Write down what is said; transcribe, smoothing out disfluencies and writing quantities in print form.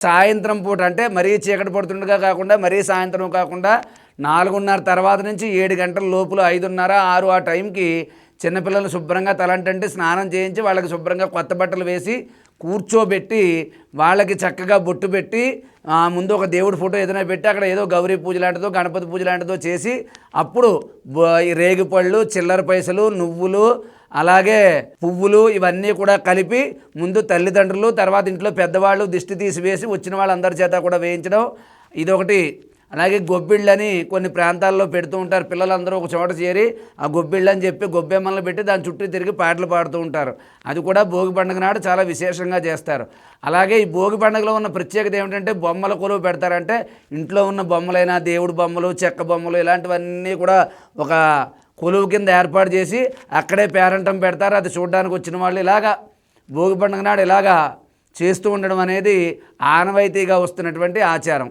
సాయంత్రం పూట అంటే మరీ చీకటి పడుతుండగా కాకుండా మరీ సాయంత్రం కాకుండా 4:30 తర్వాత నుంచి 7 గంటల లోపల 5:30, 6 ఆ టైంకి చిన్నపిల్లలు శుభ్రంగా తలంటంటే స్నానం చేయించి వాళ్ళకి శుభ్రంగా కొత్త బట్టలు వేసి కూర్చోబెట్టి వాళ్ళకి చక్కగా బొట్టు పెట్టి ముందు ఒక దేవుడి ఫోటో ఏదైనా పెట్టి అక్కడ ఏదో గౌరీ పూజ లాంటిదో గణపతి పూజ లాంటిదో చేసి అప్పుడు ఈ రేగిపళ్ళు, చిల్లర పైసలు, నువ్వులు, అలాగే పువ్వులు ఇవన్నీ కూడా కలిపి ముందు తల్లిదండ్రులు, తర్వాత ఇంట్లో పెద్దవాళ్ళు దిష్టి తీసివేసి వచ్చిన వాళ్ళందరి చేత కూడా వేయించడం ఇదొకటి. అలాగే గొబ్బిళ్ళని కొన్ని ప్రాంతాల్లో పెడుతూ ఉంటారు. పిల్లలందరూ ఒక చోట చేరి ఆ గొబ్బిళ్ళు అని చెప్పి గొబ్బెమ్మలను పెట్టి దాని చుట్టూ తిరిగి పాటలు పాడుతూ ఉంటారు. అది కూడా భోగి పండుగ నాడు చాలా విశేషంగా చేస్తారు. అలాగే ఈ భోగి పండుగలో ఉన్న ప్రత్యేకత ఏమిటంటే బొమ్మల కొలువు పెడతారంటే ఇంట్లో ఉన్న బొమ్మలైనా దేవుడు బొమ్మలు, చెక్క బొమ్మలు ఇలాంటివన్నీ కూడా ఒక కొలువు కింద ఏర్పాటు చేసి అక్కడే పేరంటం పెడతారు. అది చూడడానికి వచ్చిన వాళ్ళు ఇలాగా భోగి పండుగ నాడు ఇలాగా చేస్తూ ఉండడం అనేది ఆనవాయితీగా వస్తున్నటువంటి ఆచారం.